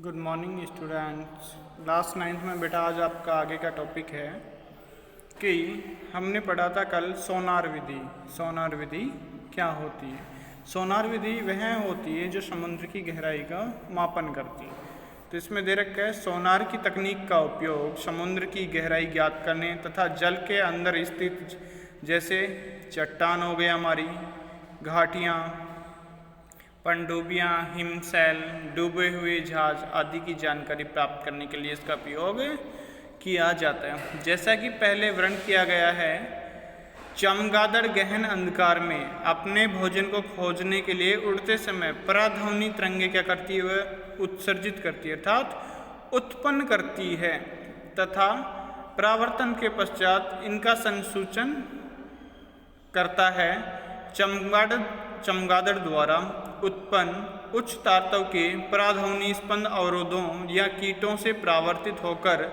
Good morning students. Class 9th में बेटा आज आपका आगे का टॉपिक है कि हमने पढ़ा था कल सोनार विधि। सोनार विधि क्या होती है? सोनार विधि वह होती है जो समुद्र की गहराई का मापन करती है। तो इसमें दे रखा है सोनार की तकनीक का उपयोग समुद्र की गहराई ज्ञात करने तथा जल के अंदर स्थित जैसे चट्टान हो गए, हमारी घाटियाँ, पनडुब्बियाँ, हिमशैल, डूबे हुए जहाज आदि की जानकारी प्राप्त करने के लिए इसका उपयोग किया जाता है। जैसा कि पहले वर्णन किया गया है, चमगादड़ गहन अंधकार में अपने भोजन को खोजने के लिए उड़ते समय पराध्वनि तरंगे क्या करती है? उत्सर्जित करती है अर्थात उत्पन्न करती है तथा परावर्तन के पश्चात इनका संसूचन करता है। चमगादड़ द्वारा उत्पन्न उच्च तारतव के पराध्वनि स्पंद अवरोधों या कीटों से परावर्तित होकर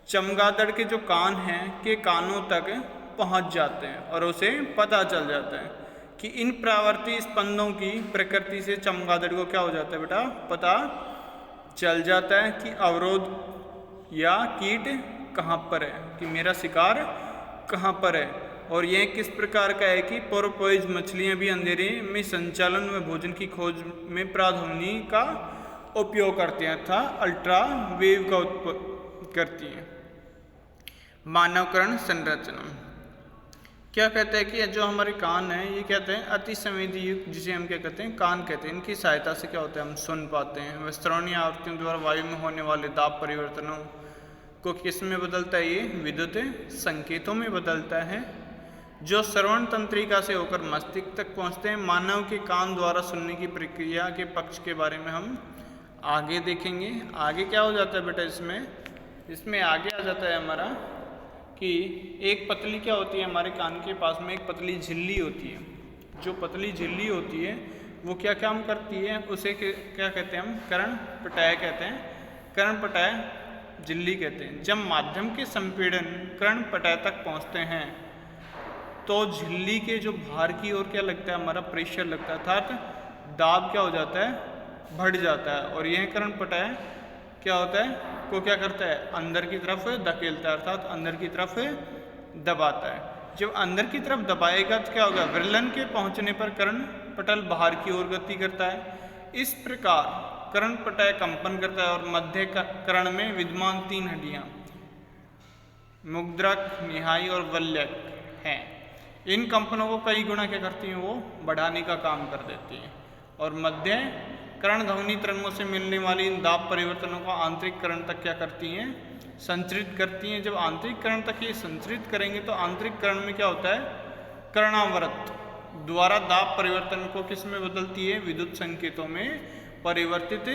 चमगादड़ के जो कान हैं के कानों तक पहुंच जाते हैं और उसे पता चल जाता है कि इन परावर्ती स्पंदों की प्रकृति से चमगादड़ को क्या हो जाता है बेटा? पता चल जाता है कि अवरोध या कीट कहाँ पर है, कि मेरा शिकार कहाँ पर है। और यह किस प्रकार का है कि पोर्पोइज मछलियाँ भी अंधेरे में संचालन व भोजन की खोज में पराध्वनि का उपयोग करते हैं तथा अल्ट्रा वेव का उत्पन्न करती हैं। मानवकरण संरचना क्या कहते हैं कि जो हमारे कान हैं ये कहते हैं अति संवेदी युक्त, जिसे हम क्या कहते हैं? कान कहते हैं। इनकी सहायता से क्या होता है? हम सुन पाते हैं। वह श्रवणीय आवृत्तियों द्वारा वायु में होने वाले दाब परिवर्तनों को किस में बदलता है? ये विद्युत संकेतों में बदलता है जो श्रवण तंत्रिका से होकर मस्तिष्क तक पहुंचते हैं। मानव के कान द्वारा सुनने की प्रक्रिया के पक्ष के बारे में हम आगे देखेंगे। आगे क्या हो जाता है बेटा? इसमें आगे आ जाता है हमारा कि एक पतली क्या होती है? हमारे कान के पास में एक पतली झिल्ली होती है। जो पतली झिल्ली होती है वो क्या काम करती है? उसे क्या कहते हैं हम? कर्णपटय कहते हैं। कर्णपटय झिल्ली कहते हैं। जब माध्यम के संपीड़न कर्णपटय तक पहुँचते हैं तो झिल्ली के जो बाहर की ओर क्या लगता है? हमारा प्रेशर लगता है अर्थात दाब क्या हो जाता है? बढ़ जाता है। और यह कर्णपटय क्या होता है? को क्या करता है? अंदर की तरफ धकेलता है अर्थात अंदर की तरफ दबाता है। जब अंदर की तरफ दबाएगा तो क्या होगा? विरलन के पहुंचने पर कर्णपटल बाहर की ओर गति करता है। इस प्रकार कर्णपटय कंपन करता है और मध्य कर्ण में विद्यमान 3 हड्डियां मुद्रक, निहाई और वल्यक हैं। इन कंपनों को कई गुना क्या करती हैं? वो बढ़ाने का काम कर देती हैं। और मध्य कर्ण ध्वनि तरंगों से मिलने वाली इन दाब परिवर्तनों को आंतरिक कर्ण तक क्या करती हैं? संचरित करती हैं। जब आंतरिक कर्ण तक ये संचरित करेंगे तो आंतरिक कर्ण में क्या होता है? कर्णावर्त द्वारा दाब परिवर्तन को किस में बदलती है? विद्युत संकेतों में परिवर्तित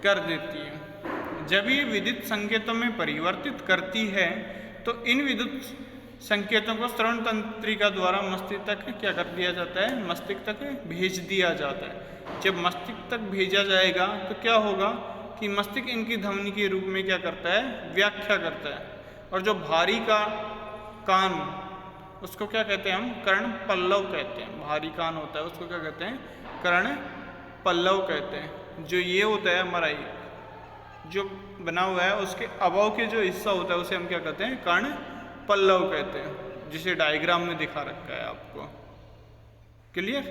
कर देती है। जब ये विद्युत संकेतों में परिवर्तित करती है तो इन विद्युत संकेतों को श्रवण तंत्रिका द्वारा मस्तिष्क तक क्या कर दिया जाता है? मस्तिष्क तक भेज दिया जाता है। जब मस्तिष्क तक भेजा जाएगा तो क्या होगा कि मस्तिष्क इनकी ध्वनि के रूप में क्या करता है? व्याख्या करता है। और जो भारी का कान उसको क्या कहते हैं हम? कर्ण पल्लव कहते हैं। भारी कान होता है उसको क्या कहते हैं? कर्ण पल्लव कहते हैं। जो ये होता है हमारा जो बना हुआ है उसके अभाव के जो हिस्सा होता है उसे हम क्या कहते हैं? कर्ण पल्लव कहते हैं, जिसे डायग्राम में दिखा रखा है आपको। क्लियर?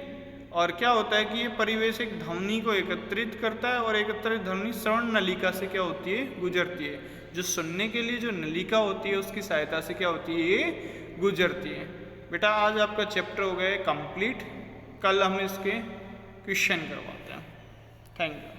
और क्या होता है कि ये परिवेश एक ध्वनि को एकत्रित करता है और एकत्रित ध्वनि श्रवण नलिका से क्या होती है? गुजरती है। जो सुनने के लिए जो नलिका होती है उसकी सहायता से क्या होती है? ये गुजरती है। बेटा आज आपका चैप्टर हो गया कंप्लीट। कल हम इसके क्वेश्चन करवाते हैं। Thank you.